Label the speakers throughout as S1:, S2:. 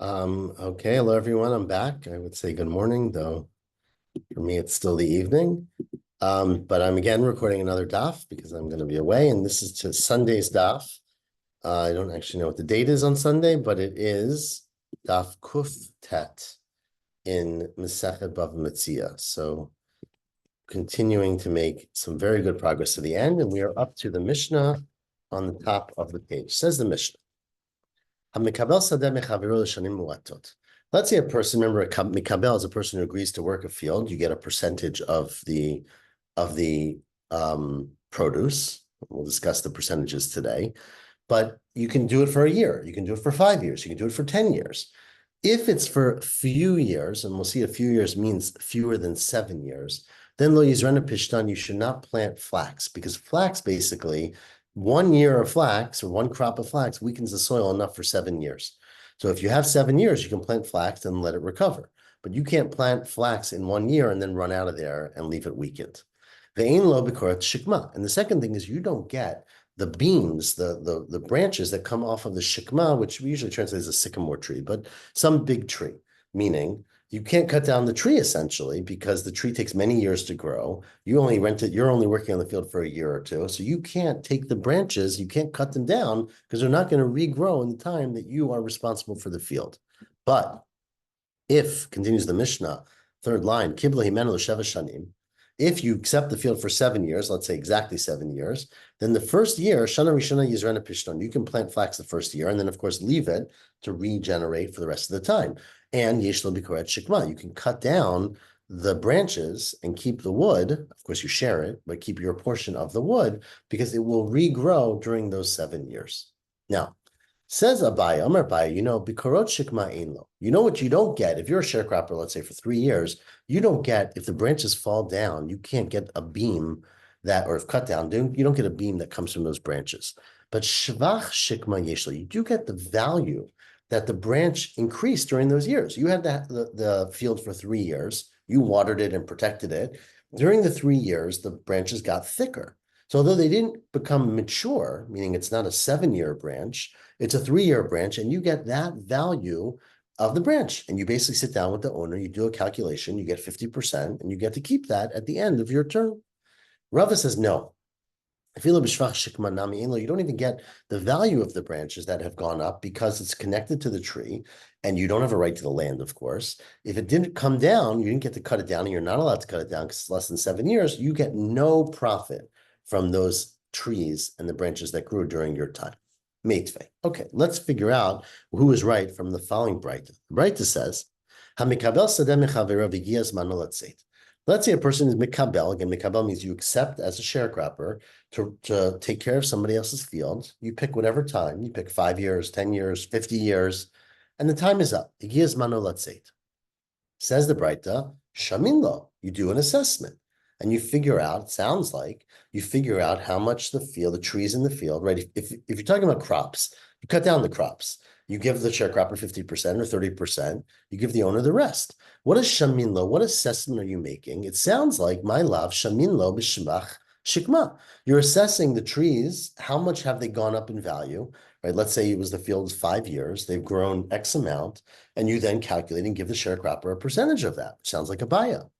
S1: Okay, hello everyone. I'm back. I would say good morning, though for me it's still the evening. But I'm again recording another daf because I'm going to be away, and this is to Sunday's daf. I don't actually know what the date is on Sunday, but it is daf kuf tet in Masechet Bava Metzia. So continuing to make some very good progress to the end, and we are up to the Mishnah on the top of the page. Says the Mishnah. Let's say a person, remember, a mikabel is a person who agrees to work a field. You get a percentage of the produce. We'll discuss the percentages today, but you can do it for a year. You can do it for 5 years. You can do it for 10 years. If it's for a few years, and we'll see a few years means fewer than 7 years, then lo yizrana pishtan, you should not plant flax, because flax basically 1 year of flax or one crop of flax weakens the soil enough for 7 years. So if you have 7 years, you can plant flax and let it recover. But you can't plant flax in 1 year and then run out of there and leave it weakened. Ve'ein lo b'korat shikma. And the second thing is you don't get the beams, the branches that come off of the shikma, which we usually translate as a sycamore tree, but some big tree, meaning you can't cut down the tree essentially because the tree takes many years to grow. You only rent it, you're only working on the field for a year or two. So you can't take the branches, you can't cut them down because they're not going to regrow in the time that you are responsible for the field. But if, continues the Mishnah, third line, kibla himenu l'sheva shanim, if you accept the field for 7 years, let's say exactly 7 years, then the first year, shana rishona yizrana pishton, you can plant flax the first year and then, of course, leave it to regenerate for the rest of the time. And yesh lo bikoret shikma, you can cut down the branches and keep the wood. Of course, you share it, but keep your portion of the wood because it will regrow during those 7 years. Now, says Abaye, Amar Abaye, bikorot shikma ein lo. You know what you don't get if you're a sharecropper, let's say for 3 years, you don't get, if the branches fall down, you can't get a beam that, or if cut down, you don't get a beam that comes from those branches. But shvach shikma yeshlo, you do get the value that the branch increased during those years. You had the field for 3 years, you watered it and protected it. During the 3 years, the branches got thicker. So although they didn't become mature, meaning it's not a 7-year branch, it's a 3-year branch, and you get that value of the branch. And you basically sit down with the owner, you do a calculation, you get 50%, and you get to keep that at the end of your term. Rava says, no. You don't even get the value of the branches that have gone up because it's connected to the tree, and you don't have a right to the land, of course. If it didn't come down, you didn't get to cut it down, and you're not allowed to cut it down because it's less than 7 years, you get no profit from those trees and the branches that grew during your time. Meitve. Okay, let's figure out who is right from the following Breita. Breita says, "Hamikabel sadeh mechavera v'gias mano letzeit." Let's say a person is mikabel. Again, mikabel means you accept as a sharecropper to take care of somebody else's field. You pick whatever time. You pick 5 years, 10 years, 50 years, and the time is up. V'gias mano letzeit. Says the Breita, shamin lo. You do an assessment. And you figure out, it sounds like, you figure out how much the trees in the field, right? If you're talking about crops, you cut down the crops. You give the sharecropper 50% or 30%. You give the owner the rest. What is shamin lo? What assessment are you making? It sounds like, my love, shamin lo b'shmach shikma. You're assessing the trees. How much have they gone up in value? Right? Let's say it was the field's 5 years. They've grown X amount. And you then calculate and give the sharecropper a percentage of that. Sounds like a buyout.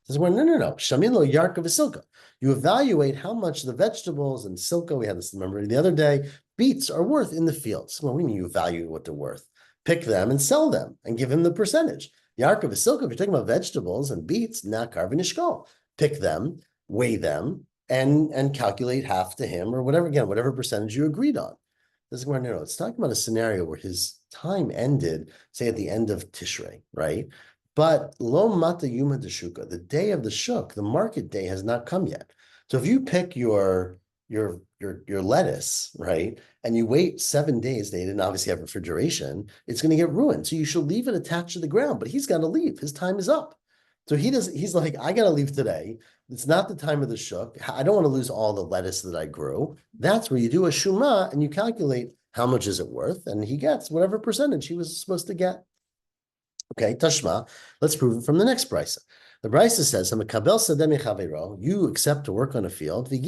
S1: Says, well, no. Shamilo yarka v'silka. You evaluate how much the vegetables and silka, we had this, remember the other day, beets are worth in the fields. Well, we mean you evaluate what they're worth. Pick them and sell them and give him the percentage. Yarka v'silka, if you're talking about vegetables and beets, nakar v'nishkol. Pick them, weigh them, and calculate half to him or whatever, again, whatever percentage you agreed on. This is where no, it's talking about a scenario where his time ended, say at the end of Tishrei, right? But lo mata yuma de shuka, the day of the shuk, the market day has not come yet. So if you pick your lettuce, right, and you wait 7 days, they didn't obviously have refrigeration, it's going to get ruined. So you should leave it attached to the ground, but he's got to leave. His time is up. So he's like, I got to leave today. It's not the time of the shuk. I don't want to lose all the lettuce that I grew. That's where you do a shuma and you calculate how much is it worth, and he gets whatever percentage he was supposed to get. Okay, Tashma, let's prove it from the next brisa. The brisa says, you accept to work on a field, and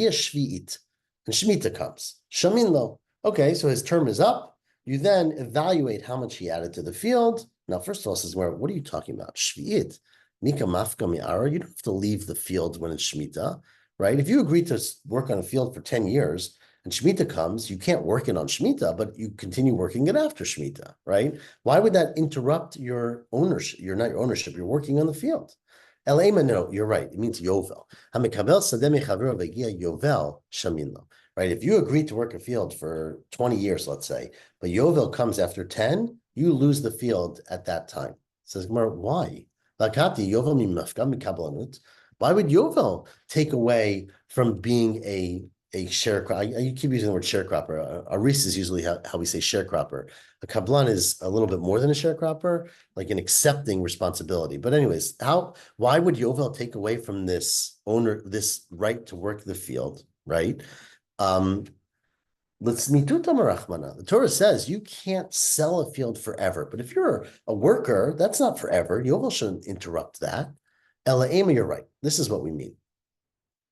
S1: Shemitah comes. Shamin lo. Okay, so his term is up. You then evaluate how much he added to the field. Now, first of all, says, what are you talking about? Shvi'it, mika mafka mi'ara. You don't have to leave the field when it's Shemitah, right? If you agree to work on a field for 10 years and Shemitah comes, you can't work it on Shemitah, but you continue working it after Shemitah, right? Why would that interrupt your ownership? You're not your ownership, you're working on the field. Elema, no, you're right. It means Yovel. Yovel shaminlo. Right? If you agree to work a field for 20 years, let's say, but Yovel comes after 10, you lose the field at that time. Says Gemara, why? Why would Yovel take away from being a sharecropper? You keep using the word sharecropper. A ris is usually how we say sharecropper. A kablan is a little bit more than a sharecropper, like an accepting responsibility. But anyways, why would Yovel take away from this owner this right to work the field, right? The Torah says you can't sell a field forever, but if you're a worker, that's not forever. Yovel shouldn't interrupt that. Ela you're right. This is what we mean.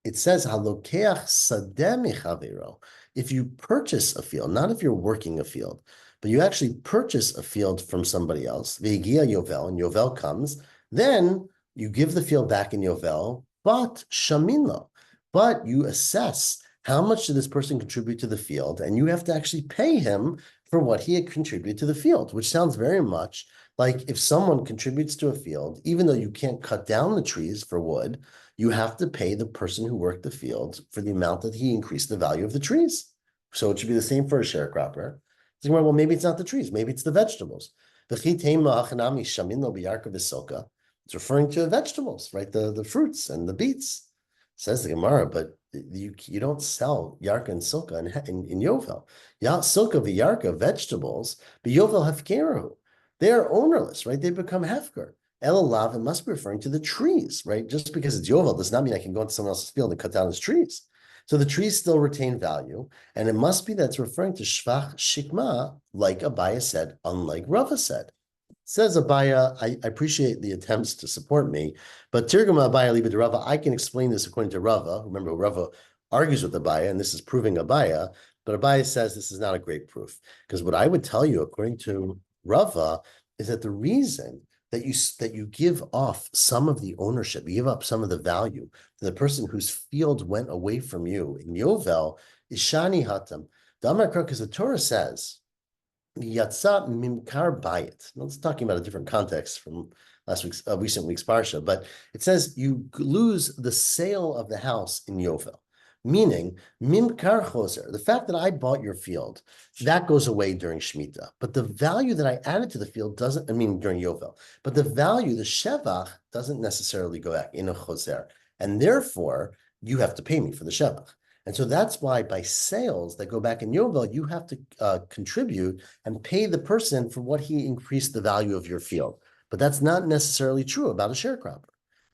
S1: It says halokeach sadeh michavero. If you purchase a field, not if you're working a field, but you actually purchase a field from somebody else, ve'egia Yovel, and Yovel comes, then you give the field back in Yovel, but shaminlo, but you assess how much did this person contribute to the field, and you have to actually pay him for what he had contributed to the field, which sounds very much like if someone contributes to a field, even though you can't cut down the trees for wood, you have to pay the person who worked the field for the amount that he increased the value of the trees. So it should be the same for a sharecropper. Well, maybe it's not the trees, maybe it's the vegetables. It's referring to vegetables, right? The fruits and the beets. Says the Gemara, but you don't sell yarka and silka in Yovel. Silka v'yarka, vegetables, but Yovel hefkeru. They are ownerless, right? They become hefker. Elalav, it must be referring to the trees, right? Just because it's Yovel does not mean I can go into someone else's field and cut down his trees. So the trees still retain value, and it must be that's referring to shvach shikma, like Abaya said, unlike Rava said. Says Abaya, I appreciate the attempts to support me, but Tirgama Abaya Liba de Rava, I can explain this according to Rava. Remember, Rava argues with Abaya, and this is proving Abaya, but Abaya says this is not a great proof. Because what I would tell you, according to Rava, is that the reason that you give off some of the ownership, you give up some of the value to the person whose field went away from you in Yovel is Shani Hatam. Because the Torah says, Yatsa mimkar bayit. Now, it's talking about a different context from recent week's parsha, but it says you lose the sale of the house in Yovel, meaning mimkar choser. The fact that I bought your field, that goes away during Shemitah, but the value that I added to the field doesn't. I mean during Yovel, but the value, the shevach, doesn't necessarily go back in a choser, and therefore you have to pay me for the shevach. And so that's why by sales that go back in Yovel, you have to contribute and pay the person for what he increased the value of your field. But that's not necessarily true about a sharecropper.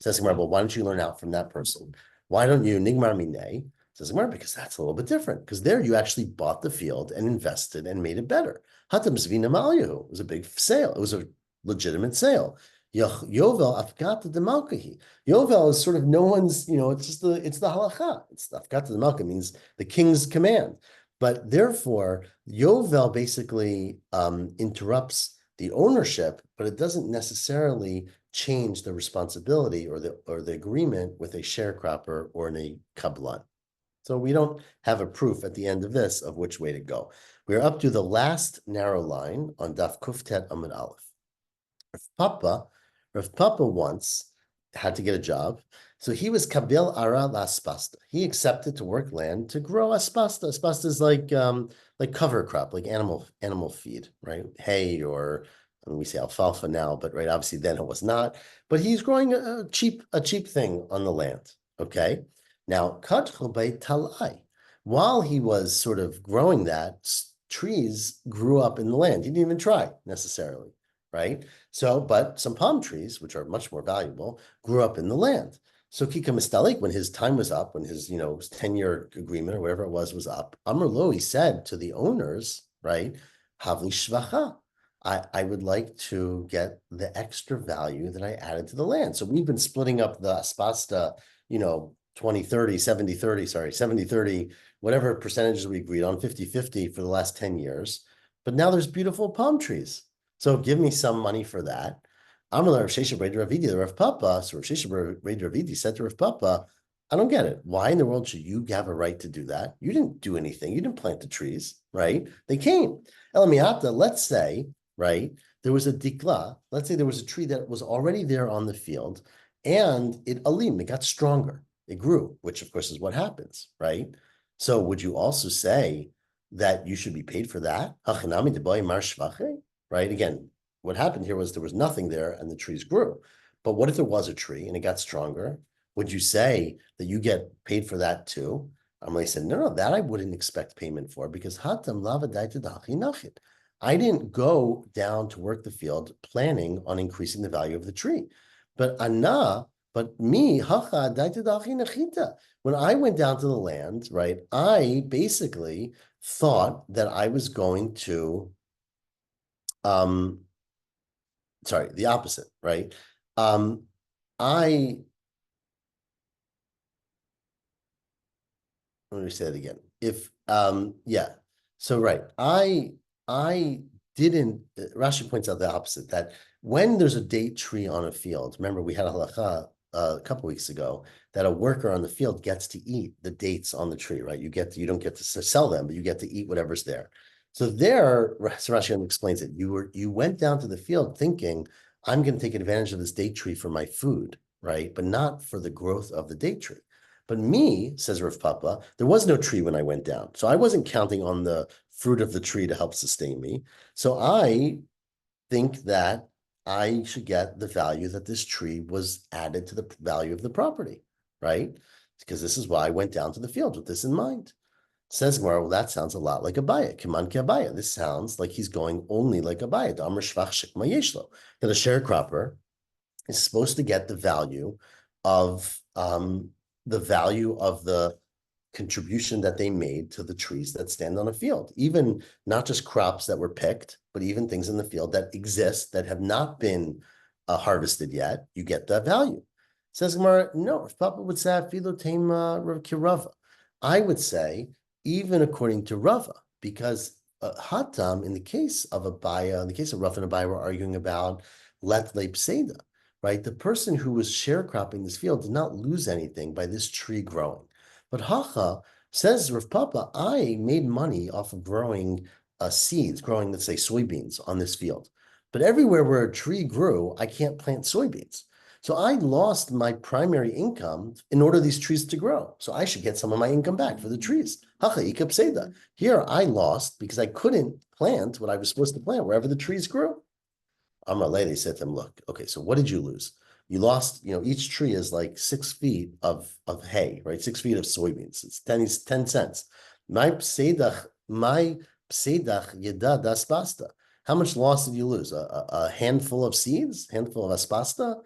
S1: Says Gemara, well, why don't you learn out from that person? Why don't you nigmar minei? Says Gemara, because that's a little bit different. Because there you actually bought the field and invested and made it better. Hatam zvina malyahu. It was a big sale. It was a legitimate sale. Yovel afkata de malkahi. Yovel is sort of no one's, it's the halacha. It's the afkata de malka means the king's command. But therefore, Yovel basically interrupts the ownership, but it doesn't necessarily change the responsibility or the agreement with a sharecropper or in a kablan. So we don't have a proof at the end of this of which way to go. We're up to the last narrow line on Daf Kuftet Amud Aleph. Rav Papa once had to get a job, so he was kabil ara la aspasta. He accepted to work land to grow aspasta. Aspasta is like cover crop, like animal feed, right? Hay or we say alfalfa now, but right, obviously then it was not. But he's growing a cheap thing on the land. Okay, now katchubei talai. While he was sort of growing that, trees grew up in the land. He didn't even try necessarily. Right? So, but some palm trees, which are much more valuable, grew up in the land. So Kika Mistalik, when his time was up, when his 10-year agreement or whatever it was up, Amr Lo, he said to the owners, right, Havli Shvacha, I would like to get the extra value that I added to the land. So we've been splitting up the aspasta, 20-30, 70-30, 70-30, whatever percentages we agreed on, 50-50 for the last 10 years. but now there's beautiful palm trees. So give me some money for that. I'm gonna Rav Shesha Breder Ravidi, the Rav Papa. So Rav Shesha Breder Ravidi said to Rav Papa, I don't get it. Why in the world should you have a right to do that? You didn't do anything. You didn't plant the trees, right? They came. Elamiata, let's say, right, there was a dikla. Let's say there was a tree that was already there on the field, and it got stronger. It grew, which of course is what happens, right? So would you also say that you should be paid for that? Right? Again, what happened here was there was nothing there and the trees grew. But what if there was a tree and it got stronger? Would you say that you get paid for that too? Amalei said, no, that I wouldn't expect payment for because hatam lava nachit. I didn't go down to work the field planning on increasing the value of the tree. But me, when I went down to the land, right, I basically thought that I was going to, the opposite, right? Let me say that again. So right, I didn't. Rashi points out the opposite, that when there's a date tree on a field, remember we had a halacha a couple weeks ago that a worker on the field gets to eat the dates on the tree, right? You don't get to sell them, but you get to eat whatever's there. So there, Rashi explains it. You went down to the field thinking, I'm going to take advantage of this date tree for my food, right? But not for the growth of the date tree. But me, says Rav Papa, there was no tree when I went down. So I wasn't counting on the fruit of the tree to help sustain me. So I think that I should get the value that this tree was added to the value of the property, right? Because this is why I went down to the field with this in mind. Says Gemara, well, that sounds a lot like Abaya. Kiman ki Abaya. This sounds like he's going only like Abaya. That a sharecropper is supposed to get the value of the contribution that they made to the trees that stand on a field, even not just crops that were picked, but even things in the field that exist that have not been harvested yet. You get that value. Says Gemara, no, if Papa would say Kirava, I would say even according to Rava, because Hatam, in the case of Abaya, in the case of Rav and Abaya, we're arguing about let leipseda, right? The person who was sharecropping this field did not lose anything by this tree growing. But Hacha says, Rav Papa, I made money off of growing seeds, growing, let's say, soybeans on this field. But everywhere where a tree grew, I can't plant soybeans. So I lost my primary income in order for these trees to grow. So I should get some of my income back for the trees. Hacha ikap seda. Here I lost because I couldn't plant what I was supposed to plant wherever the trees grew. Amalei, they said to him, look, okay, so what did you lose? You lost, each tree is like 6 feet of hay, right? 6 feet of soybeans. It's 10 cents. My pseidach yeda das pasta. How much loss did you lose? A handful of seeds? Handful of aspasta?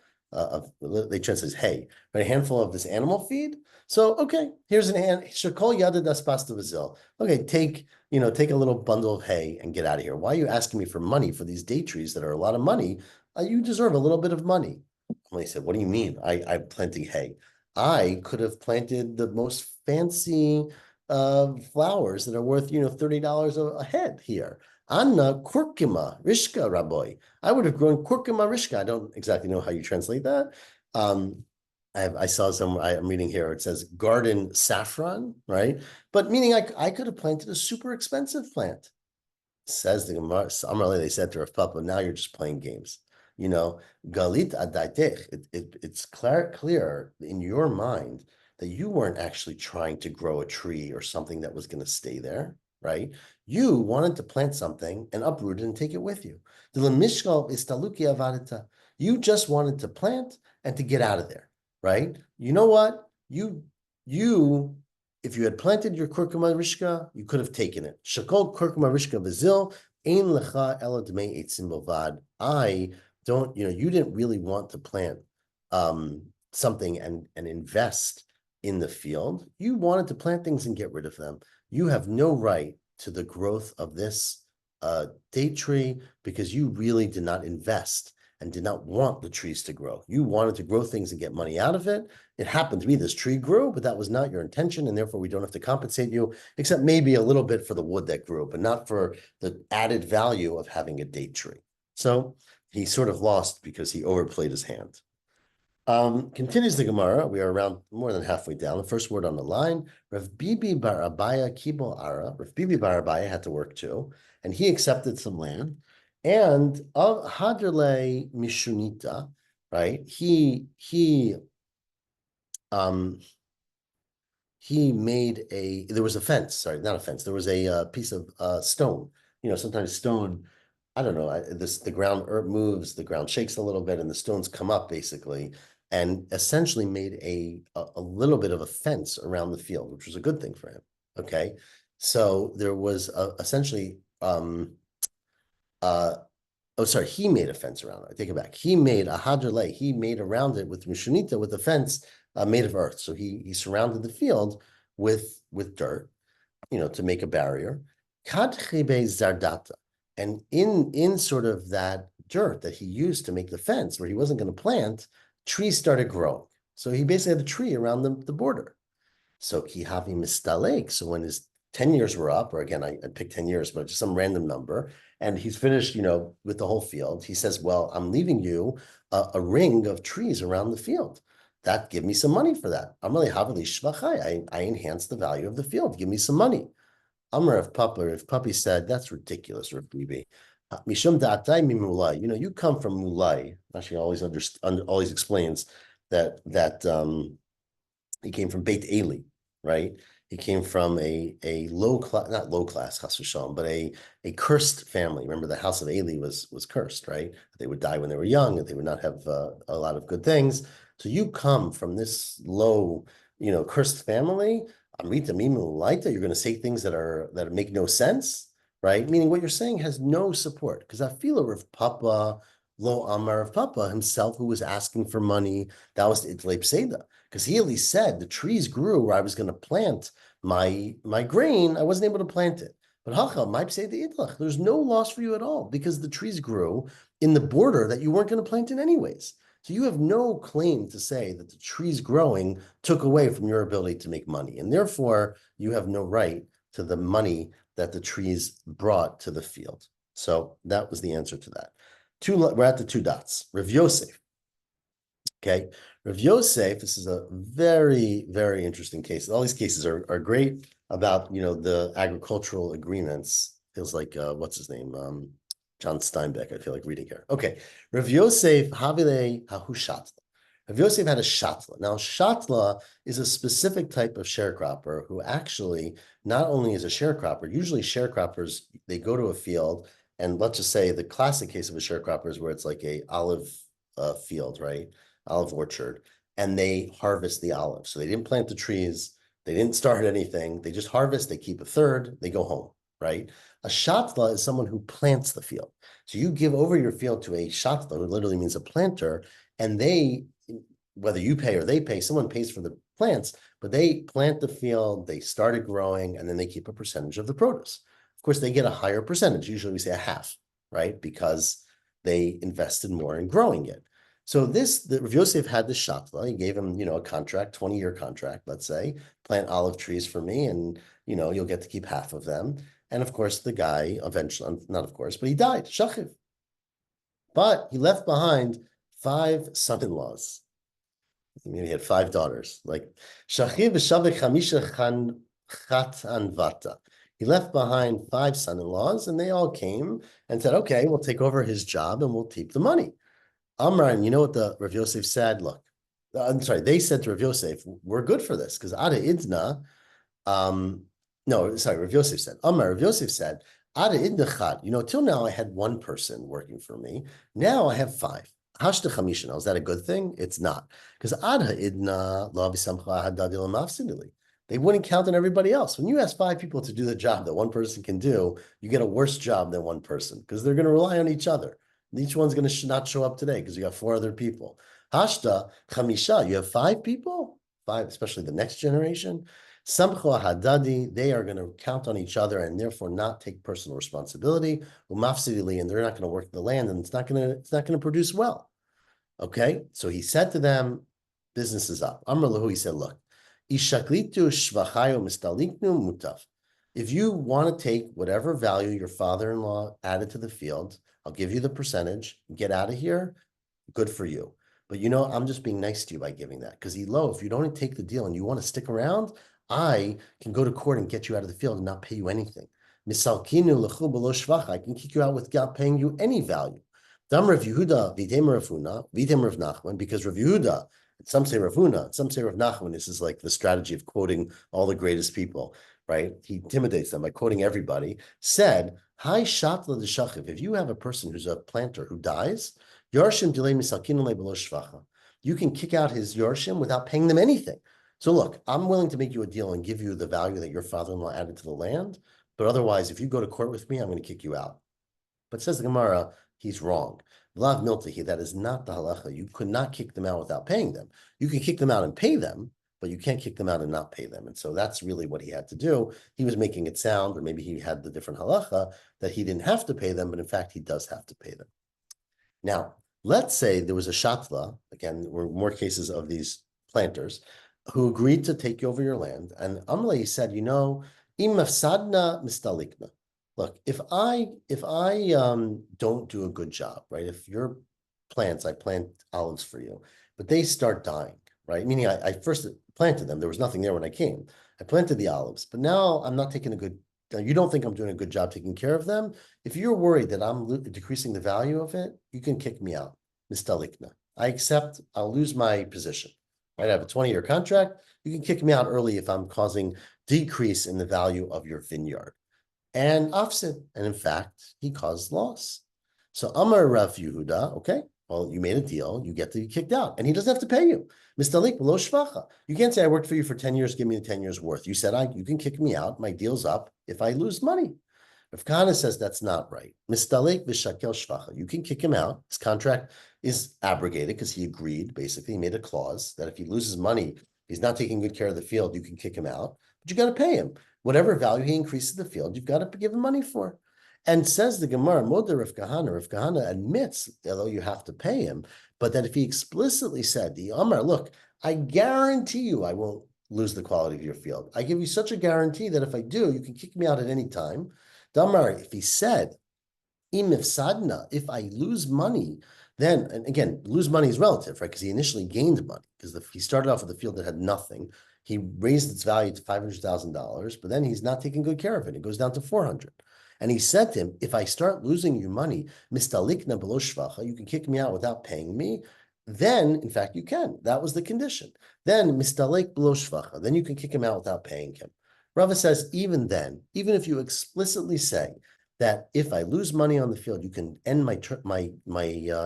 S1: They translate as hay, but a handful of this animal feed. So, okay, here's an hand. Shakol yada das pasta vazil. Okay, take a little bundle of hay and get out of here. Why are you asking me for money for these date trees that are a lot of money? You deserve a little bit of money. And they said, what do you mean? I'm planting hay. I could have planted the most fancy flowers that are worth, $30 a head here. Anna kurkuma rishka raboy. I would have grown kurkuma rishka. I don't exactly know how you translate that. I saw I'm reading here, it says garden saffron, right? But meaning I could have planted a super expensive plant. Says the Gemara, they said to Rav Papa, now you're just playing games. Galit adaitech. It's clear in your mind that you weren't actually trying to grow a tree or something that was going to stay there, right? You wanted to plant something and uproot it and take it with you. You just wanted to plant and to get out of there, right? You know what? If you had planted your kurkuma rishka, you could have taken it. Shakol kurkuma rishka v'zil, ein lecha ela dmei eitzim bovad. You didn't really want to plant something and invest in the field. You wanted to plant things and get rid of them. You have no right to the growth of this date tree because you really did not invest and did not want the trees to grow. You wanted to grow things and get money out of it. It happened to be this tree grew, but that was not your intention, and therefore we don't have to compensate you, except maybe a little bit for the wood that grew, but not for the added value of having a date tree. So he sort of lost because he overplayed his hand. Continues the Gemara. We are around more than halfway down. The first word on the line, Rav Bibi bar Abaya Kibo Ara. Rav Bibi bar Abaya had to work too, and he accepted some land. And of Hadrale Mishunita, right? He made there was a fence, sorry, not a fence. There was a piece of stone. Sometimes stone, I don't know, the ground moves, the ground shakes a little bit, and the stones come up basically, and essentially made a little bit of a fence around the field, which was a good thing for him. Okay, so there was essentially he made a fence around it. I take it back. He made a hadrele. He made around it with mishunita, with a fence made of earth. So he surrounded the field with dirt, to make a barrier. Kadchebe zardata, and in sort of that dirt that he used to make the fence, where he wasn't going to plant, trees started growing. So he basically had a tree around the border. So kihavi mistalek. So when his 10 years were up, or again, I picked 10 years, but just some random number, and he's finished, with the whole field, he says, well, I'm leaving you a ring of trees around the field. That, give me some money for that. I enhance the value of the field. Give me some money. Amar of Papa, if Puppy said, that's ridiculous, Rav Bibi. Mishum da'atai mimulai. You come from Mulai. Actually, always explains that he came from Beit Eli, right? He came from a low class, not low class, chas v'shalom, but a cursed family. Remember, the house of Eli was cursed, right? They would die when they were young, and they would not have a lot of good things. So you come from this low, cursed family. Amrita mimu laita. You're going to say things that make no sense, right? Meaning what you're saying has no support. Because I feel of Papa, Lo Amar of Papa himself, who was asking for money, that was the Itlep Seda. Because he at least said the trees grew where I was going to plant my grain. I wasn't able to plant it. But Hacha, might say the Itlach, there's no loss for you at all, because the trees grew in the border that you weren't going to plant in anyways. So you have no claim to say that the trees growing took away from your ability to make money. And therefore, you have no right to the money that the trees brought to the field. So that was the answer to that. We're at the two dots. Rav Yosef. Okay. Rav Yosef, this is a very, very interesting case. All these cases are great about, the agricultural agreements. Feels like, what's his name? John Steinbeck, I feel like reading here. Okay. Rav Yosef Havile Hahu Shatla. Rav Yosef had a Shatla. Now, Shatla is a specific type of sharecropper who actually not only is a sharecropper, usually sharecroppers, they go to a field, and let's just say the classic case of a sharecropper is where it's like a olive field, right? Olive orchard, and they harvest the olives. So they didn't plant the trees, they didn't start anything, they just harvest, they keep a third, they go home, right? A shatla is someone who plants the field. So you give over your field to a shatla, who literally means a planter, and they, whether you pay or they pay, someone pays for the plants, but they plant the field, they started growing, and then they keep a percentage of the produce. Of course, they get a higher percentage. Usually we say a half, right? Because they invested more in growing it. So Rav Yosef had this shatla. He gave him, a contract, 20-year contract, let's say, plant olive trees for me, and, you'll get to keep half of them. And of course, the guy eventually, not of course, but he died, shachiv. But he left behind 5 son-in-laws. Maybe he had 5 daughters, like shachiv v'shavek chamisha chatan vata. He left behind 5 son-in-laws, and they all came and said, okay, we'll take over his job and we'll keep the money. Amran, you know what the Rav Yosef said? Look, I'm sorry, they said to Rav Yosef, we're good for this, because Ada Idna, Rav Yosef said, Rav Yosef said, Ada Idna Chad, till now I had 1 person working for me. Now I have 5. Hashta Chamisha, is that a good thing? It's not. Because Ada Idna, Lo Avisamcha Hadadil Mafsidili. They wouldn't count on everybody else. When you ask 5 people to do the job that 1 person can do, you get a worse job than 1 person, because they're going to rely on each other. Each one's going to not show up today because you got 4 other people. Hashta, Chamisha, you have 5 people? 5, especially the next generation. Samcho hadadi, they are going to count on each other and therefore not take personal responsibility. Umafsidili, and they're not going to work the land, and it's not going to produce well. Okay, so he said to them, business is up. Amr lahu, he said, look, ishaklitu shvachayo mistaliknu mutaf. If you want to take whatever value your father-in-law added to the field, I'll give you the percentage, get out of here, good for you. But I'm just being nice to you by giving that. Because if you don't take the deal and you want to stick around, I can go to court and get you out of the field and not pay you anything. Misalkinu lechu below shvacha, I can kick you out without paying you any value. Dam Rav Yehuda, Vitem Rav Huna, Vitem Rav Nachman, because Rav Yehuda, some say Rav Huna, some say Rav Nachman. This is like the strategy of quoting all the greatest people, right? He intimidates them by quoting everybody. Said, Hi Shatla de Shachiv, if you have a person who's a planter who dies, Yarshim delay misalkinule below shvacha, you can kick out his Yarshim without paying them anything. So look, I'm willing to make you a deal and give you the value that your father-in-law added to the land, but otherwise, if you go to court with me, I'm going to kick you out. But says the Gemara, he's wrong. Vlav Miltahi, that is not the halacha. You could not kick them out without paying them. You can kick them out and pay them, but you can't kick them out and not pay them. And so that's really what he had to do. He was making it sound, or maybe he had the different halacha, that he didn't have to pay them, but in fact, he does have to pay them. Now, let's say there was a shatla, again, there were more cases of these planters, who agreed to take over your land. And Amalei said, im mafsadna mistalikna. Look, if I don't do a good job, right? If your plants, I plant olives for you, but they start dying, right? Meaning I first planted them. There was nothing there when I came. I planted the olives, but now I'm not taking you don't think I'm doing a good job taking care of them. If you're worried that I'm decreasing the value of it, you can kick me out. Mistalikna. I accept, I'll lose my position. Right? I have a 20-year contract. You can kick me out early if I'm causing decrease in the value of your vineyard. And Afsid, and in fact, he caused loss. So Amar Rav Yehuda, okay, well, you made a deal, you get to be kicked out, and he doesn't have to pay you. Mistalik below shvacha. You can't say I worked for you for 10 years, give me the 10 years worth. You said you can kick me out, my deal's up if I lose money. Rav Kahana says that's not right. Mistalik v'shakel shvacha. You can kick him out. His contract is abrogated because he agreed, basically, he made a clause that if he loses money, he's not taking good care of the field, you can kick him out, but you got to pay him. Whatever value he increases the field, you've got to give him money for. And says the Gemara, Moder Rav Kahana admits, although you have to pay him, but that if he explicitly said, the Amar, look, I guarantee you I won't lose the quality of your field. I give you such a guarantee that if I do, you can kick me out at any time. Damar, if he said, if I lose money, then, and again, lose money is relative, right? Because he initially gained money, because he started off with a field that had nothing. He raised its value to $500,000, but then he's not taking good care of it. It goes down to 400. And he said to him, if I start losing you money, mistalikna below shvacha, you can kick me out without paying me. Then, in fact, you can. That was the condition. Then, mistalik below shvacha, then you can kick him out without paying him. Rava says, even then, even if you explicitly say that if I lose money on the field, you can end my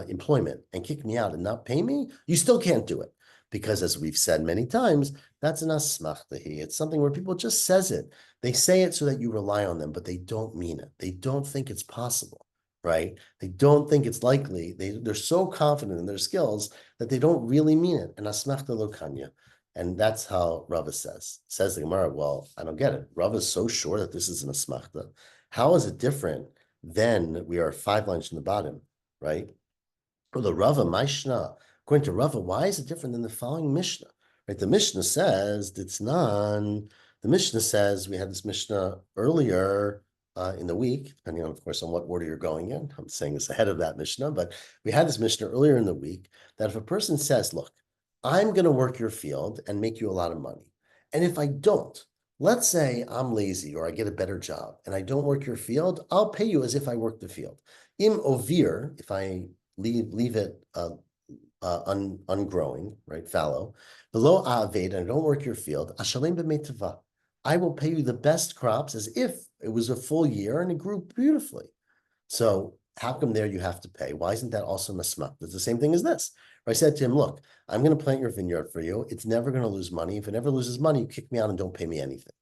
S1: employment and kick me out and not pay me, you still can't do it. Because as we've said many times, that's an asmachtahi. It's something where people just says it. They say it so that you rely on them, but they don't mean it. They don't think it's possible, right? They don't think it's likely. They're so confident in their skills that they don't really mean it. And asmachta lo kanya. And that's how Rava says. Says the Gemara, well, I don't get it. Rava is so sure that this is an asmachta. How is it different than we are 5 lines from the bottom, right? For the Rava, Maishna, according to Rava, why is it different than the following Mishnah? Right? The Mishnah says it's none. The Mishnah says we had this Mishnah earlier in the week, depending on, of course, on what order you're going in. I'm saying it's ahead of that Mishnah, but we had this Mishnah earlier in the week that if a person says, look, I'm going to work your field and make you a lot of money. And if I don't, let's say I'm lazy or I get a better job and I don't work your field, I'll pay you as if I worked the field. Im ovir, if I leave it ungrowing, right, fallow. Below aved, and I don't work your field, ashalim b'meitava. I will pay you the best crops as if it was a full year and it grew beautifully. So how come there you have to pay? Why isn't that also masmach? It's the same thing as this. I said to him, look, I'm going to plant your vineyard for you. It's never going to lose money. If it never loses money, you kick me out and don't pay me anything.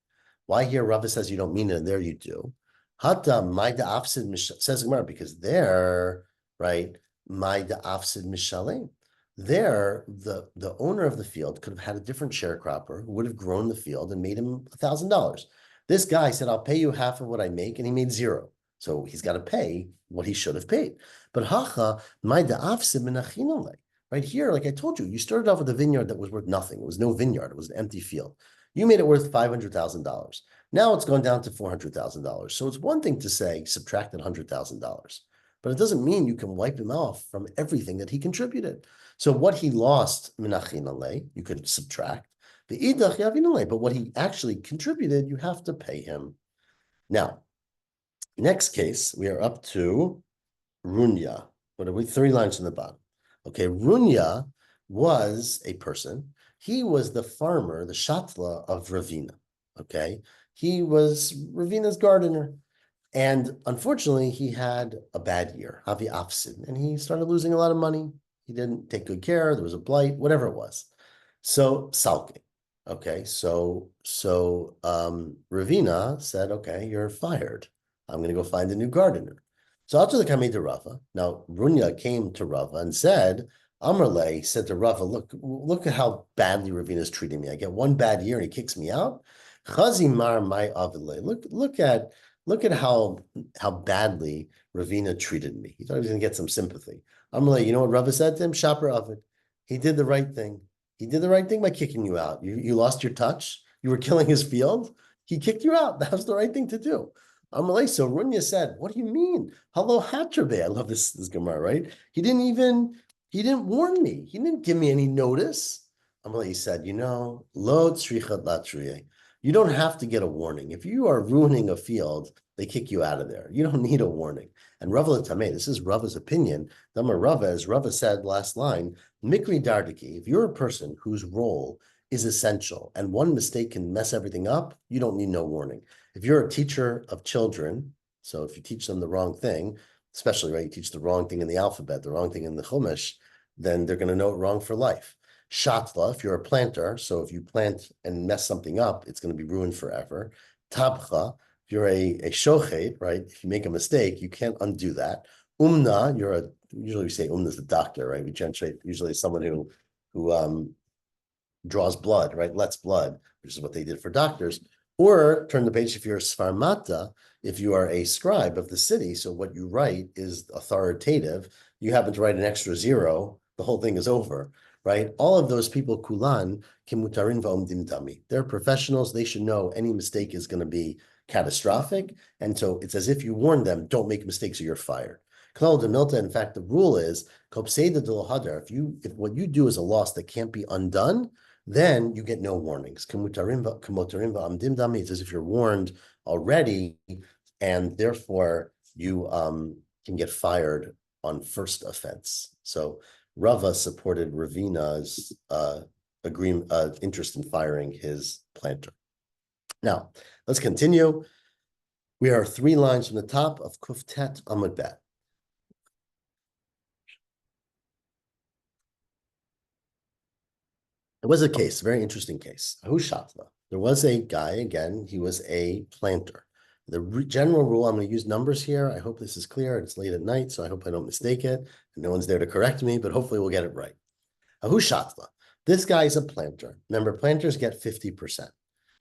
S1: Why here Rava says you don't mean it and there you do? Hata my da'afsid says Gemara, because there, right, my da'afsid mishalim. There, the owner of the field could have had a different sharecropper who would have grown the field and made him $1,000. This guy said, I'll pay you half of what I make, and he made zero. So he's got to pay what he should have paid. But hacha, my right here, like I told you, you started off with a vineyard that was worth nothing. It was no vineyard, it was an empty field. You made it worth $500,000. Now it's gone down to $400,000. So it's one thing to say, subtract $100,000, but it doesn't mean you can wipe him off from everything that he contributed. So what he lost, you could subtract. But what he actually contributed, you have to pay him. Now, next case, we are up to Runya. What are we? 3 lines from the bottom. Okay, Runya was a person. He was the farmer, the shatla of Ravina. Okay, he was Ravina's gardener. And unfortunately, he had a bad year, Havi Afsid, and he started losing a lot of money. He didn't take good care. There was a blight, whatever it was. So sulking. Okay, so Ravina said, okay, you're fired. I'm going to go find a new gardener. So after the Kamei to Rava, now Runya came to Rava and said, Amrle said to Rava, look at how badly Ravina is treating me. I get one bad year and he kicks me out. Chazimar my avile. Look at how badly Ravina treated me. He thought he was going to get some sympathy. Amrle, you know what Rava said to him? Shaper Avid. He did the right thing. He did the right thing by kicking you out. You lost your touch. You were killing his field. He kicked you out. That was the right thing to do. Amalei, so Runya said, what do you mean? Hello, Hatrabe. I love this Gemara, right? He didn't warn me. He didn't give me any notice. Amalei said, lo tzrichat latruye. You don't have to get a warning. If you are ruining a field, they kick you out of there. You don't need a warning. And Rava Tameh, this is Rava's opinion. Rava, as Rava said last line, Mikri Dardiki, if you're a person whose role is essential and one mistake can mess everything up, you don't need no warning. If you're a teacher of children, so if you teach them the wrong thing, especially, right, you teach the wrong thing in the alphabet, the wrong thing in the Chumash, then they're going to know it wrong for life. Shatla, if you're a planter, so if you plant and mess something up, it's going to be ruined forever. Tabcha, if you're a shochet, right, if you make a mistake, you can't undo that. Umna, usually we say umna is the doctor, right? We translate usually someone who draws blood, right? Lets blood, which is what they did for doctors. Or turn the page if you're a svarmata, if you are a scribe of the city, so what you write is authoritative, you happen to write an extra 0, the whole thing is over, right? All of those people, kulan, kimutarin va'omdim dami. They're professionals, they should know any mistake is going to be catastrophic, and so it's as if you warn them, don't make mistakes or you're fired. Klal de milta, in fact, the rule is, if what you do is a loss that can't be undone, then you get no warnings. It's as if you're warned already, and therefore you can get fired on first offense. So Rava supported Ravina's interest in firing his planter. Now, let's continue. We are 3 lines from the top of Kuftet Amud Bet. It was a case, a very interesting case. Hushatla. There was a guy, again, he was a planter. The general rule, I'm going to use numbers here. I hope this is clear. It's late at night, so I hope I don't mistake it. And no one's there to correct me, but hopefully we'll get it right. Hushatla. This guy is a planter. Remember, planters get 50%.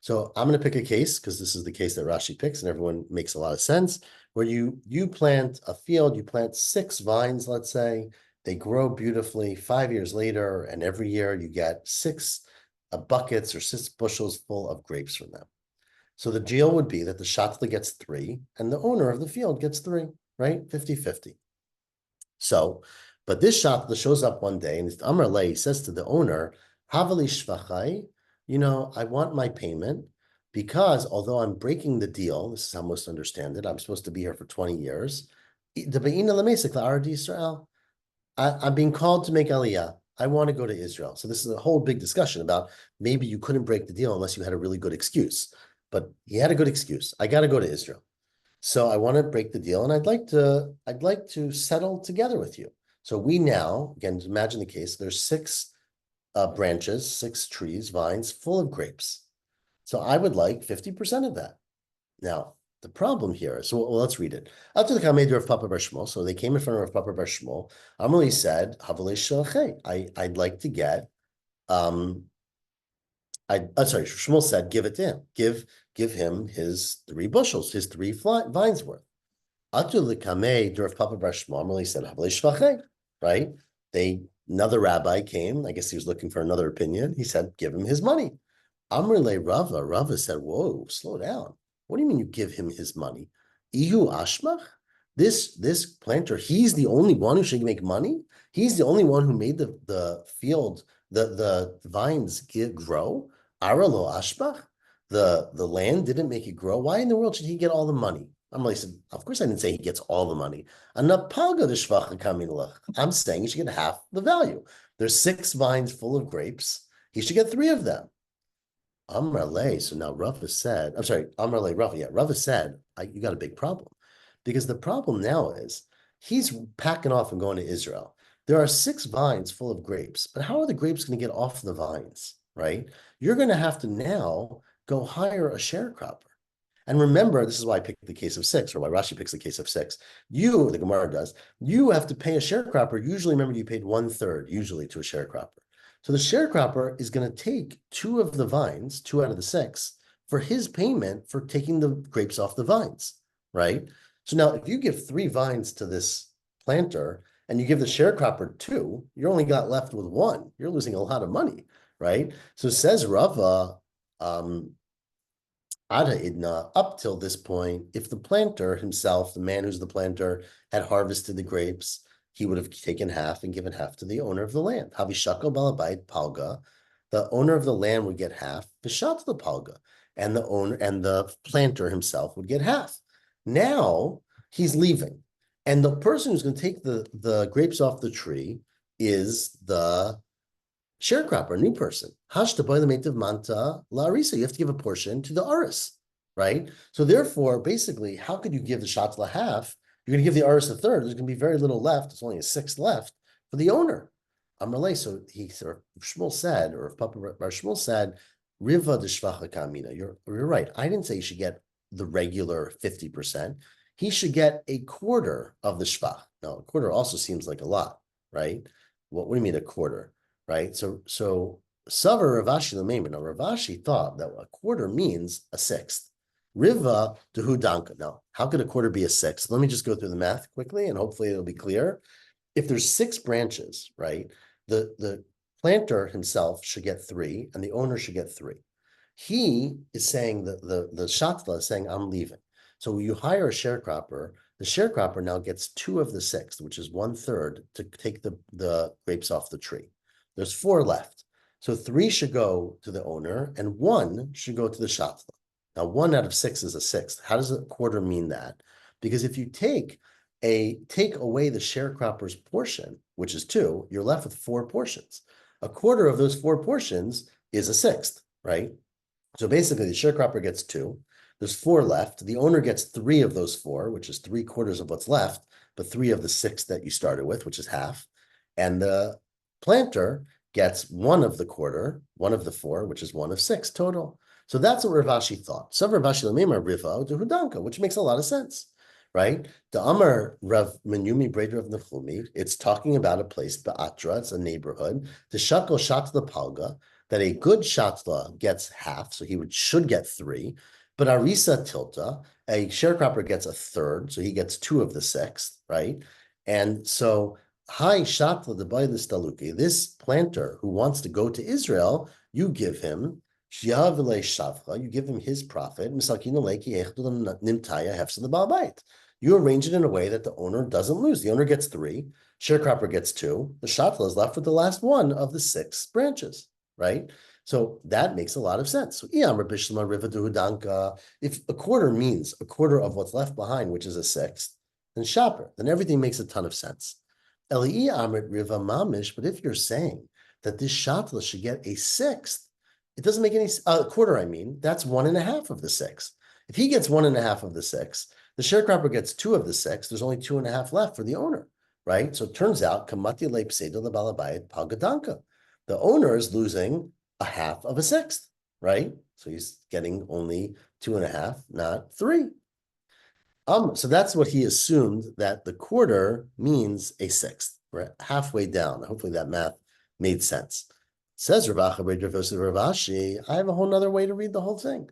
S1: So I'm going to pick a case, because this is the case that Rashi picks, and everyone makes a lot of sense, where you plant a field, you plant 6 vines, let's say, they grow beautifully 5 years later, and every year you get 6 buckets or 6 bushels full of grapes from them. So the deal would be that the shatla gets 3, and the owner of the field gets 3, right? 50-50. So, but this shatla shows up one day, and Amar Lei says to the owner, Havali shvachai, I want my payment, because although I'm breaking the deal, this is how most understand it, I'm supposed to be here for 20 years. I'm being called to make aliyah. I want to go to Israel. So this is a whole big discussion about maybe you couldn't break the deal unless you had a really good excuse. But he had a good excuse. I got to go to Israel. So I want to break the deal, and I'd like to settle together with you. So we now, again, imagine the case, there's 6 branches, 6 trees, vines full of grapes. So I would like 50% of that. Now, The problem here, so well, let's read it. Up to the Kamei of Papa Bar Shmuel, so they came in front of Papa Bar Shmuel. Amalei said, "Havalei shalchei." I'd like to get. Sorry. Shmuel said, "Give it to him. Give him his 3 bushels, his 3 vines worth." Up to the Kamei of Papa Bar Shmuel, Amalei said, "Havalei shvachei." Right? Another rabbi came. I guess he was looking for another opinion. He said, "Give him his money." Amrle Rava. Rava said, "Whoa, slow down. What do you mean you give him his money? Ihu Ashmach? This planter, he's the only one who should make money. He's the only one who made the field, the vines grow. Aralo Ashmach? The land didn't make it grow. Why in the world should he get all the money?" Amrle said, "Of course I didn't say he gets all the money. I'm saying he should get half the value. There's 6 vines full of grapes. He should get 3 of them." Amrale, so now Rava said, I'm sorry, Amrale, Rava, yeah, Rava said, you got a big problem. Because the problem now is he's packing off and going to Israel. There are 6 vines full of grapes, but how are the grapes going to get off the vines, right? You're going to have to now go hire a sharecropper. And remember, this is why I picked the case of 6, or why Rashi picks the case of 6. You, the Gemara does, you have to pay a sharecropper. Usually, remember, you paid 1/3, usually, to a sharecropper. So the sharecropper is going to take 2 of the vines, 2 out of the 6, for his payment for taking the grapes off the vines, right? So now if you give 3 vines to this planter and you give the sharecropper 2, you're only got left with 1. You're losing a lot of money, right? So says Rava, Ada Idna, up till this point, if the planter himself, the man who's the planter, had harvested the grapes, he would have taken half and given half to the owner of the land. Havishako balabait palga, the owner of the land would get half, vishat the palga, and the owner and the planter himself would get half. Now he's leaving, and the person who's going to take the grapes off the tree is the sharecropper, a new person. Manta larisa. You have to give a portion to the aris, right? So therefore, basically, how could you give the shatla half? You're going to give the aris a third. There's going to be very little left. There's only a 1/6 left for the owner. Amrale. So Shmuel said, or if Papa Bar Shmuel said, Riva de shvacha kamina. You're right. I didn't say he should get the regular 50%. He should get a quarter of the shvach. Now, a quarter also seems like a lot, right? What do you mean a quarter? Right? So Savar Ravashi Lamema. Now Ravashi thought that a quarter means a 1/6. Riva Dehudanka. Now, how could a quarter be a 1/6? Let me just go through the math quickly and hopefully it'll be clear. If there's 6 branches, right? The planter himself should get 3 and the owner should get 3. He is saying that the shatla is saying, I'm leaving. So you hire a sharecropper. The sharecropper now gets 2 of the 6, which is 1/3, to take the grapes off the tree. There's 4 left. So 3 should go to the owner and 1 should go to the shatla. Now, 1 out of 6 is a 1/6. How does a quarter mean that? Because if you take away the sharecropper's portion, which is 2, you're left with 4 portions. A quarter of those 4 portions is a 1/6, right? So basically, the sharecropper gets 2. There's 4 left. The owner gets 3 of those 4, which is 3/4 of what's left, but 3 of the 6 that you started with, which is half. And the planter gets 1 of the quarter, 1 of the 4, which is 1 of 6 total. So that's what Ravashi thought. So Ravashi Lamema Riva to Hudanka, which makes a lot of sense, right? The Amar Rav Menyumi Breder of Nechumi, it's talking about a place, Be'atra, it's a neighborhood. The Shakal Shatla Palga, that a good Shatla gets half, so he should get 3. But Arisa Tilta, a sharecropper gets a 1/3, so he gets 2 of the 6, right? And so Hi Shatla the Bailis Taluki, this planter who wants to go to Israel, you give him Shiavile Shavcha, you give him his profit, you arrange it in a way that the owner doesn't lose. The owner gets 3, sharecropper gets 2, the Shatla is left with the last 1 of the 6 branches, right? So that makes a lot of sense. So if a quarter means a quarter of what's left behind, which is a 1/6, then shaper, then everything makes a ton of sense. But if you're saying that this shatla should get a 1/6, it doesn't make any quarter. I mean, that's 1.5 of the 6. If he gets 1.5 of the 6, the sharecropper gets 2 of the 6. There's only 2.5 left for the owner, right? So it turns out kamati leipsedo the balabayit palgadanka. The owner is losing a half of a 1/6, right? So he's getting only 2.5, not 3. So that's what he assumed, that the quarter means a sixth. We're halfway down. Hopefully that math made sense. Says Rav Acha Bar Yosef Rav Ashi, I have a whole nother way to read the whole thing.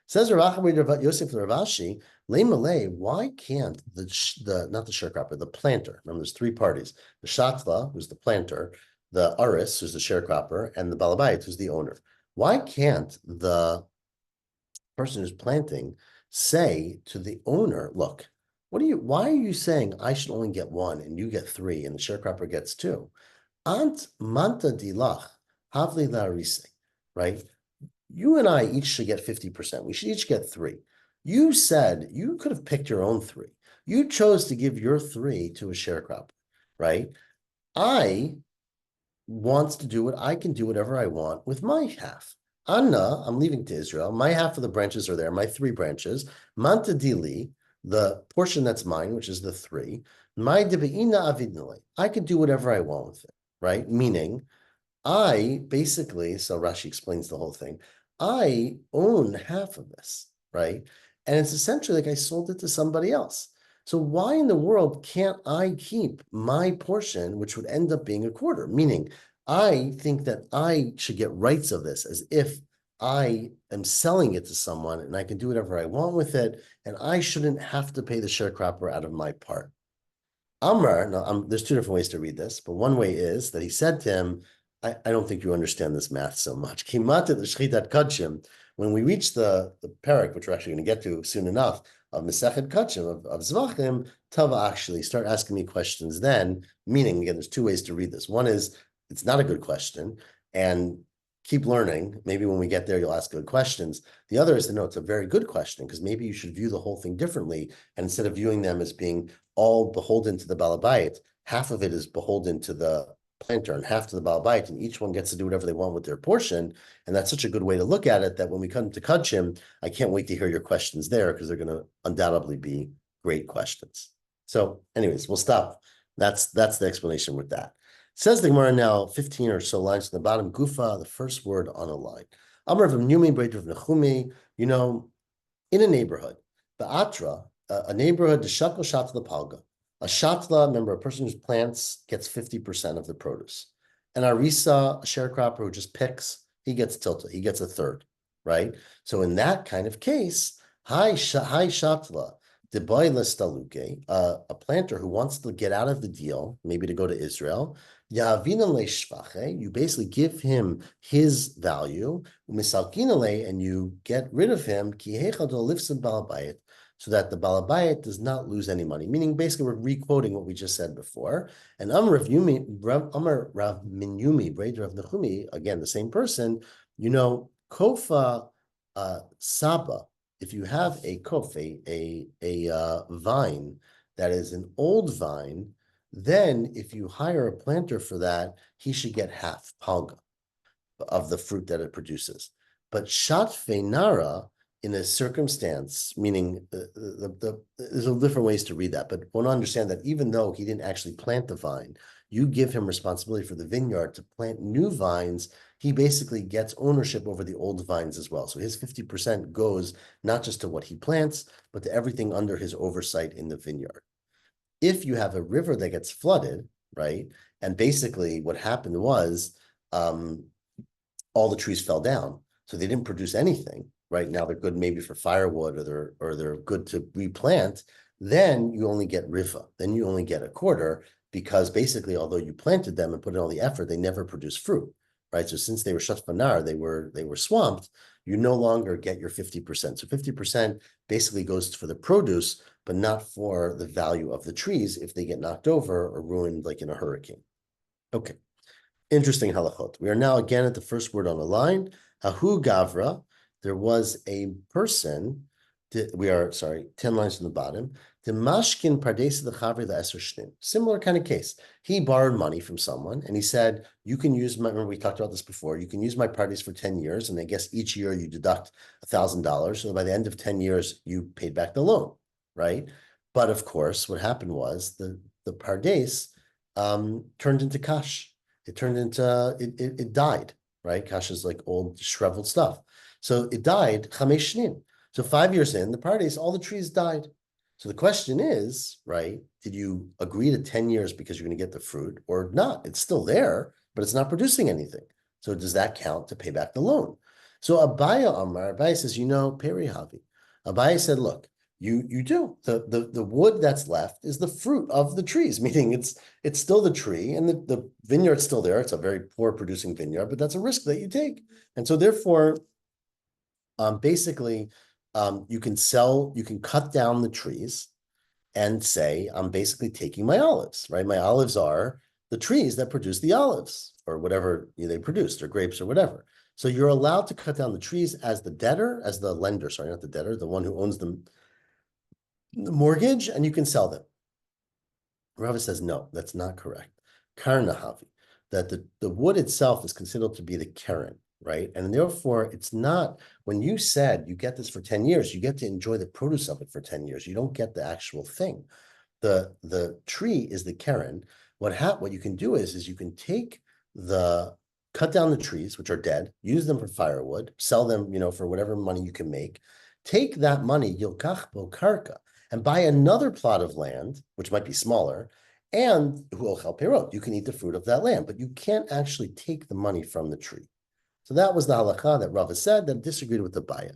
S1: Says Rav Acha Bar Yosef Rav Ashi, Le Malay, why can't the not the sharecropper, the planter? Remember, there's three parties: the Shatla, who's the planter, the Aris, who's the sharecropper, and the Balabait, who's the owner. Why can't the person who's planting say to the owner, look, why are you saying I should only get one and you get three and the sharecropper gets two? Ant manta dilach havli larise, right? You and I each should get 50%. We should each get three. You said you could have picked your own three. You chose to give your three to a sharecropper, right? I wants to do it, I can do whatever I want with my half. Anna, I'm leaving to Israel. My half of the branches are there, my three branches. Manta dili, the portion that's mine, which is the three. My debeina avidnale. I could do whatever I want with it, right? Meaning, I basically, so Rashi explains the whole thing. I own half of this, right? And it's essentially like I sold it to somebody else. So why in the world can't I keep my portion, which would end up being a quarter? Meaning, I think that I should get rights of this as if I am selling it to someone and I can do whatever I want with it, and I shouldn't have to pay the sharecropper out of my part. Amar, now there's two different ways to read this, but one way is that he said to him, I don't think you understand this math so much. When we reach the parak, which we're actually going to get to soon enough, of Mesechet Kachim, of Zvachim, Tava actually start asking me questions then, meaning, again, there's two ways to read this. One is, it's not a good question, and keep learning. Maybe when we get there, you'll ask good questions. The other is to know it's a very good question, because maybe you should view the whole thing differently, and instead of viewing them as being all beholden to the Balabait, half of it is beholden to the planter and half to the Balabait, and each one gets to do whatever they want with their portion. And that's such a good way to look at it that when we come to Kachim, I can't wait to hear your questions there, because they're going to undoubtedly be great questions. So anyways, we'll stop. That's the explanation with that. Says the Gemara now, 15 or so lines to the bottom, Gufa, the first word on a line. Amar of Numi, Breit of Nechumi, in a neighborhood, the Atra, a neighborhood, the Shakal Shatla Palga. A Shatla, remember, a person who plants gets 50% of the produce. And Arisa, a sharecropper who just picks, he gets tilted, he gets a third, right? So in that kind of case, hi Shatla, a planter who wants to get out of the deal, maybe to go to Israel, you basically give him his value, and you get rid of him, so that the Balabayit does not lose any money. Meaning, basically, we're re-quoting what we just said before. And Amar Rav Minyumi, Breder of Nechumi, again, the same person, Kofa Saba, if you have a kof, a vine that is an old vine, then if you hire a planter for that, he should get half palga of the fruit that it produces. But shat feinara, in a circumstance, meaning there's different ways to read that, but want to understand that even though he didn't actually plant the vine, you give him responsibility for the vineyard to plant new vines. He basically gets ownership over the old vines as well. So his 50% goes not just to what he plants, but to everything under his oversight in the vineyard. If you have a river that gets flooded, right, and basically what happened was all the trees fell down, so they didn't produce anything. Right now, they're good maybe for firewood, or they're good to replant. Then you only get riva. Then you only get a quarter, because basically, although you planted them and put in all the effort, they never produce fruit. Right. So since they were shatfanar, they were swamped. You no longer get your 50%. So 50% basically goes for the produce, but not for the value of the trees if they get knocked over or ruined, like in a hurricane. Okay. Interesting halachot. We are now again at the first word on the line. Hahu gavra. There was a person, 10 lines from the bottom. The mashkin pardesa the chavri the eser shnim. Similar kind of case. He borrowed money from someone and he said, you can use my, remember we talked about this before, you can use my parties for 10 years. And I guess each year you deduct $1,000. So by the end of 10 years, you paid back the loan, right? But of course, what happened was the pardes turned into kash. It turned into, it died, right? Kash is like old shriveled stuff. So it died, chamesh shnim. So 5 years in, the parties, all the trees died. So the question is, right, did you agree to 10 years because you're going to get the fruit or not? It's still there, but it's not producing anything. So does that count to pay back the loan? So Abaye says, Perihavi. Abaye said, look, you do. The wood that's left is the fruit of the trees, meaning it's still the tree and the vineyard's still there. It's a very poor producing vineyard, but that's a risk that you take. And so therefore, basically, you can cut down the trees and say, I'm basically taking my olives, right? My olives are the trees that produce the olives or whatever they produced or grapes or whatever. So you're allowed to cut down the trees as the lender, sorry, not the debtor, the one who owns the mortgage, and you can sell them. Rava says, no, that's not correct. Karnahavi, that the wood itself is considered to be the keren, right? And therefore, it's not, when you said you get this for 10 years, you get to enjoy the produce of it for 10 years. You don't get the actual thing. The tree is the keren. What you can do is you can cut down the trees, which are dead, use them for firewood, sell them, for whatever money you can make. Take that money, yilkach bo karka, and buy another plot of land, which might be smaller, and huochel perot. You can eat the fruit of that land, but you can't actually take the money from the tree. So that was the halakha that Rava said that disagreed with the Baya.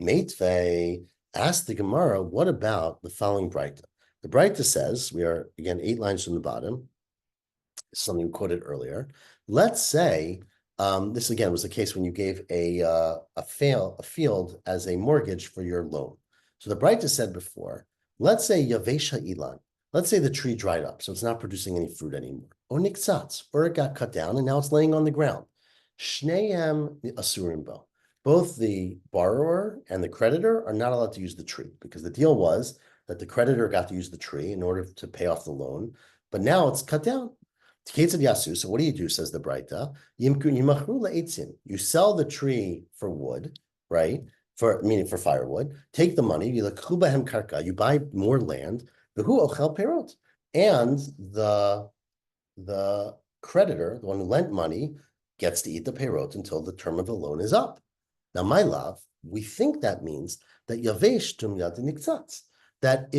S1: Meitve asked the Gemara, what about the following Breita? The Breita says, we are, again, 8 lines from the bottom, something quoted earlier. Let's say, this again was the case when you gave a field as a mortgage for your loan. So the Breita said before, let's say Yavesha Ilan, let's say the tree dried up, so it's not producing any fruit anymore. Or Niktsatz, or it got cut down and now it's laying on the ground. Shneim Asurim Bo. Both the borrower and the creditor are not allowed to use the tree because the deal was that the creditor got to use the tree in order to pay off the loan, but now it's cut down. So what do? Says the Breita. You sell the tree for wood, right? Meaning for firewood. Take the money. You buy more land. And the creditor, the one who lent money, gets to eat the peirot until the term of the loan is up. Now, my love, we think that means that yavesh tum yad niktzatz. That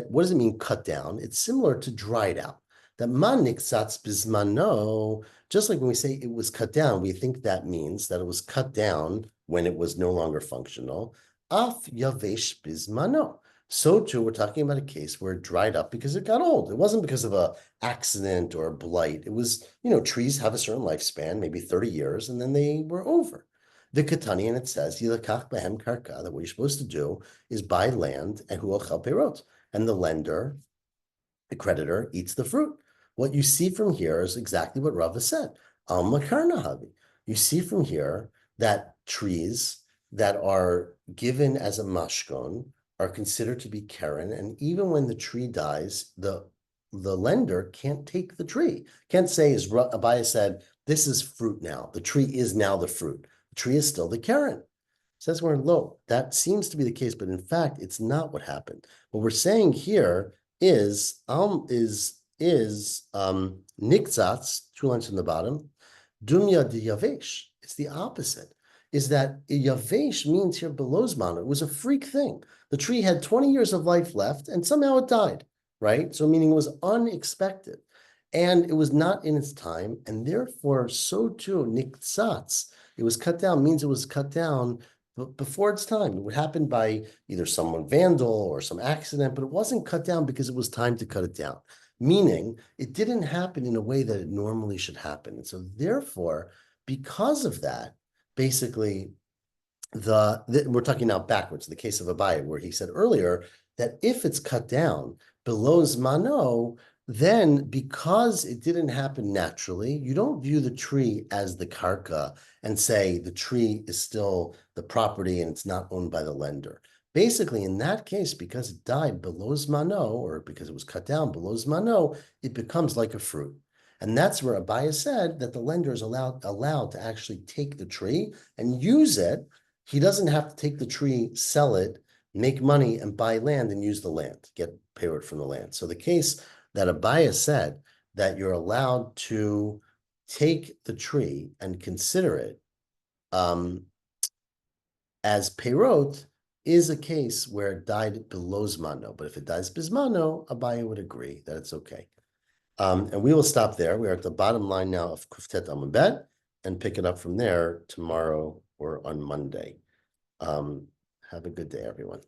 S1: what does it mean cut down? It's similar to dried out. That man niktzatz bismano, just like when we say it was cut down, we think that means that it was cut down when it was no longer functional. Af yavesh bismano. So too, we're talking about a case where it dried up because it got old. It wasn't because of an accident or a blight. It was, trees have a certain lifespan, maybe 30 years, and then they were over. The Katani, and it says, Yilakach behem karka, that what you're supposed to do is buy land and huachal perot. And the lender, the creditor, eats the fruit. What you see from here is exactly what Rava said. Alma karnahavi. You see from here that trees that are given as a mashkon are considered to be keren, and even when the tree dies, the lender can't take the tree. Can't say, as Abaye said, this is fruit now. The tree is now the fruit. The tree is still the keren. Says we're low. That seems to be the case, but in fact, it's not what happened. What we're saying here is niktzatz, 2 lines from the bottom, dumya de yavesh. It's the opposite. Is that yavesh means here below zman. It was a freak thing. The tree had 20 years of life left, and somehow it died, right? So meaning it was unexpected, and it was not in its time, and therefore, so too, niktzatz, it was cut down, means it was cut down before its time. It would happen by either someone vandal or some accident, but it wasn't cut down because it was time to cut it down, meaning it didn't happen in a way that it normally should happen. And so therefore, because of that, basically, we're talking now backwards, the case of Abaye, where he said earlier that if it's cut down below Zmano, then because it didn't happen naturally, you don't view the tree as the karka and say the tree is still the property and it's not owned by the lender. Basically, in that case, because it died below Zmano, or because it was cut down below Zmano, it becomes like a fruit. And that's where Abaye said that the lender is allowed to actually take the tree and use it. He doesn't have to take the tree, sell it, make money, and buy land and use the land, get payment from the land. So the case that Abaye said that you're allowed to take the tree and consider it as peirot is a case where it died below Zmano, but if it dies Bismano, Abaye would agree that it's okay. And we will stop there. We are at the bottom line now of Kuftet Amud Bet and pick it up from there tomorrow or on Monday. Have a good day, everyone.